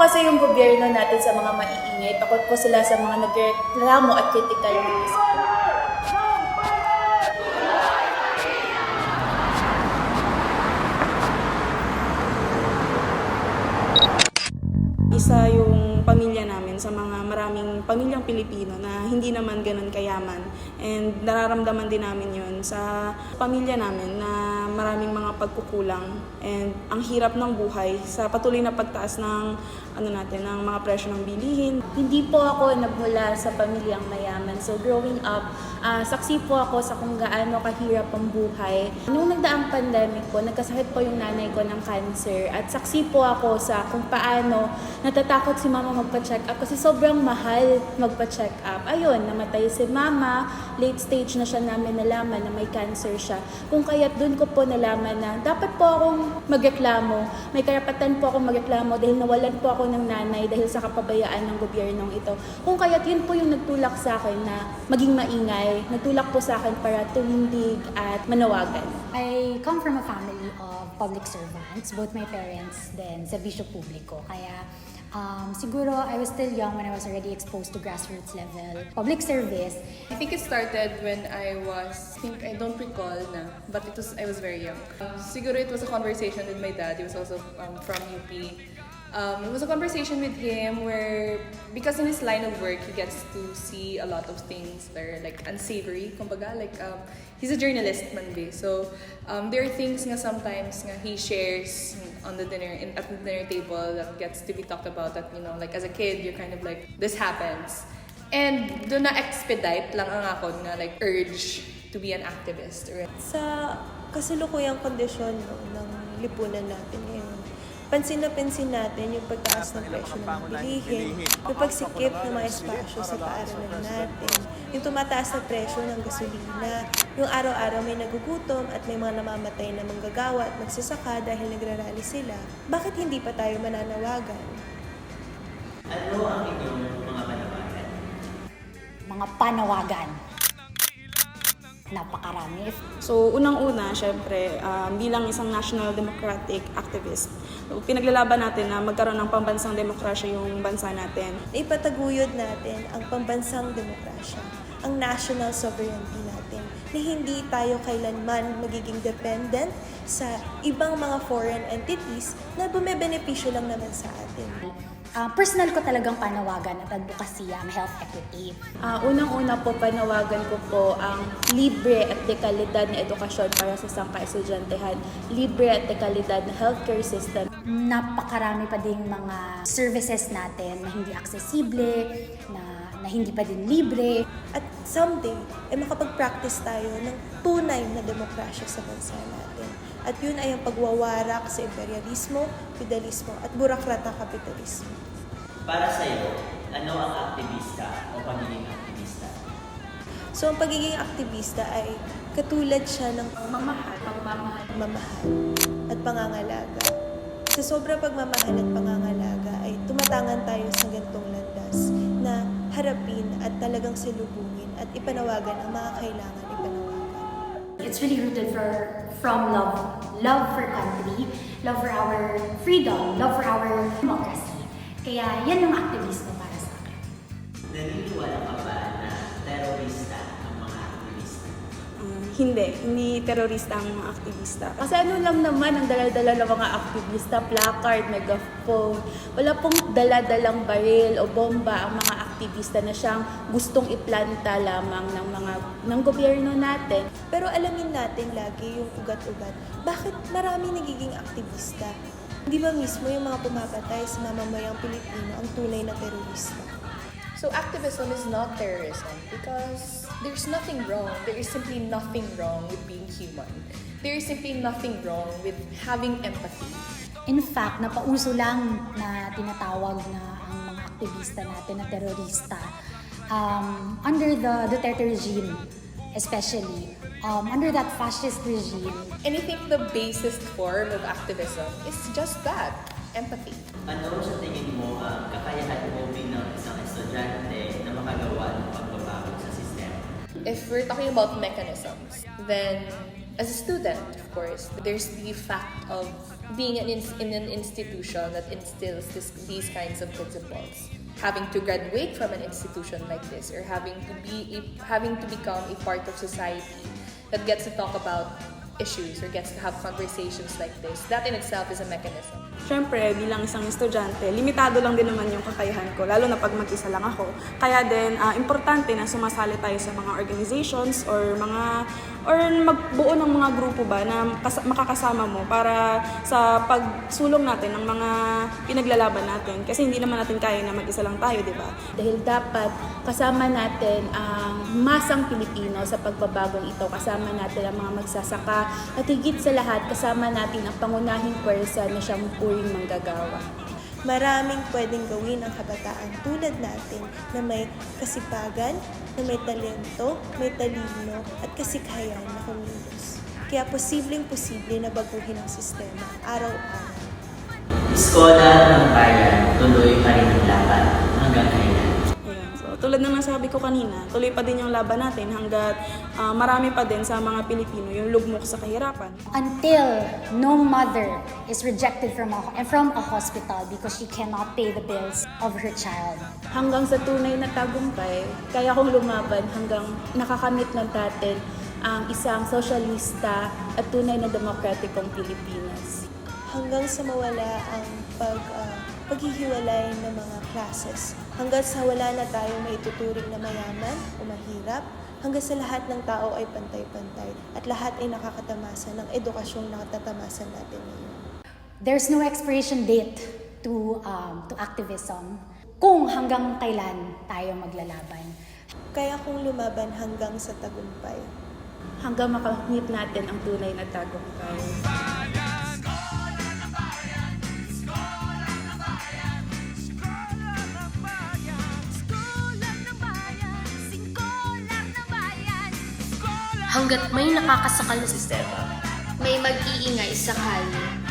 kasi yung gobyerno natin sa mga maiingay. Takot po sila sa mga nagreklamo at critical news. Isa yung pamilya namin sa mga maraming pamilyang Pilipino na hindi naman ganun kayaman. And nararamdaman din namin yun sa pamilya namin na maraming mga pagkukulang. And ang hirap ng buhay sa patuloy na pagtaas ng ng mga presyo ng bilihin. Hindi po ako nagmula sa pamilyang mayaman. So growing up, saksi po ako sa kung gaano kahirap ang buhay. Nung nagdaang pandemic po, nagkasakit po yung nanay ko ng cancer. At saksi po ako sa kung paano natatakot si mama magpa-check up kasi sobrang mahal magpa-check up. Ayun, namatay si mama, late stage na siya namin nalaman na may cancer siya. Kung kaya't dun ko po nalaman na dapat po akong magreklamo. May karapatan po akong magreklamo dahil nawalan po ako ng nanay dahil sa kapabayaan ng gobyernong ito. Kung kaya't yun po yung nagtulak sa akin na maging maingay, nagtulak po sa akin para tumindig at manawagan. I come from a family of public servants, both my parents then serbisyo publiko. Kaya siguro I was still young when I was already exposed to grassroots level public service. I think it started when I don't recall na, but I was very young. Siguro it was a conversation with my dad. He was also from UP. It was a conversation with him where, because in his line of work, he gets to see a lot of things that are like unsavory, kumbaga, like he's a journalist man be. So there are things nga sometimes nga he shares on the at the dinner table that gets to be talked about that, like as a kid, you're kind of like, this happens. And doon na expedite lang ang ako na like urge to be an activist. Sa kasalukuyang kondisyon ng lipunan natin ngayon, pansin na pansin natin yung pagtaas ng presyo ng bilihin, yung pagsikip ng mga espasyo sa paaralan natin, yung tumataas na presyo ng gasolina, yung araw-araw may nagugutom at may mga namamatay na manggagawa at magsasaka dahil nagrarally sila. Bakit hindi pa tayo mananawagan? Ano ang inyong mga panawagan? Mga panawagan. Napakarami. So unang-una, syempre, bilang isang national democratic activist, pinaglalaban natin na magkaroon ng pambansang demokrasya yung bansa natin. Ipataguyod natin ang pambansang demokrasya, ang national sovereignty natin, na hindi tayo kailanman magiging dependent sa ibang mga foreign entities na bumebenepisyo lang naman sa atin. Personal ko talagang panawagan at advokasya ang health equity. Unang-una po, panawagan ko po ang libre at dekalidad na edukasyon para sa sangka-estudiantehan, libre at dekalidad na healthcare system. Napakarami pa ding mga services natin na hindi aksesible, na hindi pa din libre. At someday, makapag-practice tayo ng tunay na demokrasya sa bansa natin. At yun ay ang pagwawarak sa imperialismo, feudalismo at burakratang kapitalismo. Para sa iyo, ano ang aktivista o pagiging aktivista? So ang pagiging aktivista ay katulad siya ng pagmamahal at pangangalaga. Sa sobrang pagmamahal at pangangalaga ay tumatangan tayo sa gantong landas na harapin at talagang salubungin at ipanawagan ang mga kailangan ipanawagan. It's really rooted from love. Love for country, love for our freedom, love for our democracy. Kaya yan ang aktivismo para sa akin. Naniniwala ka ba na terorista ang mga aktivista? Hindi terorista ang mga aktivista. Kasi ano lang naman ang dala-dala ng mga aktivista, placard, megaphone. Wala pong dala-dalang baril o bomba ang mga aktivista na siyang gustong iplanta lamang ng gobyerno natin. Pero alamin natin lagi yung ugat-ugat. Bakit marami nagiging aktivista? Di ba mismo yung mga pumapatay sa mamamayang Pilipino ang tunay na terorista? So activism is not terrorism because there's nothing wrong. There is simply nothing wrong with being human. There is simply nothing wrong with having empathy. In fact, napauso lang na tinatawag na ang mga aktivista natin na terorista under the Duterte regime, especially under that fascist regime. And I think the basest form of activism is just that, empathy. Ano sa tingin mo ang kakayahan mo bilang isang estudyante na makagawa ng pagbabago sa sistema? If we're talking about mechanisms, then as a student, of course, there's the fact of being in an institution that instills these kinds of principles. Having to graduate from an institution like this, or having to become a part of society that gets to talk about issues or gets to have conversations like this, that in itself is a mechanism. Siyempre, bilang isang estudyante, limitado lang din naman yung kakayahan ko, lalo na pag mag-isa lang ako. Kaya din, importante na sumasali tayo sa mga organizations or magbuo ng mga grupo ba na makakasama mo para sa pagsulong natin ng mga pinaglalaban natin. Kasi hindi naman natin kaya na mag-isa lang tayo, di ba? Dahil dapat kasama natin ang masang Pilipino sa pagbabagong ito. Kasama natin ang mga magsasaka at higit sa lahat, kasama natin ang pangunahing pwersa na siyang puring manggagawa. Maraming pwedeng gawin ang kabataan tulad natin na may kasipagan, na may talento, may talino at kasikhayan na kumilos. Kaya posibleng-posible na baguhin ang sistema araw-araw. Scholar ng bayan, tuloy pa rin ang laban hanggang kailan. Ayan. So, tulad ng nasabi ko kanina, tuloy pa din yung laban natin hanggat marami pa din sa mga Pilipino yung lugmok sa kahirapan. Until no mother is rejected from a hospital because she cannot pay the bills of her child. Hanggang sa tunay na tagumpay, kaya kong lumaban hanggang nakakamit na natin ang isang sosyalista at tunay na demokratikong Pilipinas. Hanggang sa mawala ang paghihiwalay ng mga classes. Hanggang sa wala na tayong maituturing na mayaman o mahirap. Hanggang sa lahat ng tao ay pantay-pantay at lahat ay nakakatamasa ng edukasyong nakatatamasan natin ngayon. There's no expiration date to activism kung hanggang kailan tayo maglalaban. Kaya kung lumaban hanggang sa tagumpay. Hanggang makamit natin ang tunay na tagumpay. Hanggat may nakakasakal na Sistema. may mag-iingay sa kalye.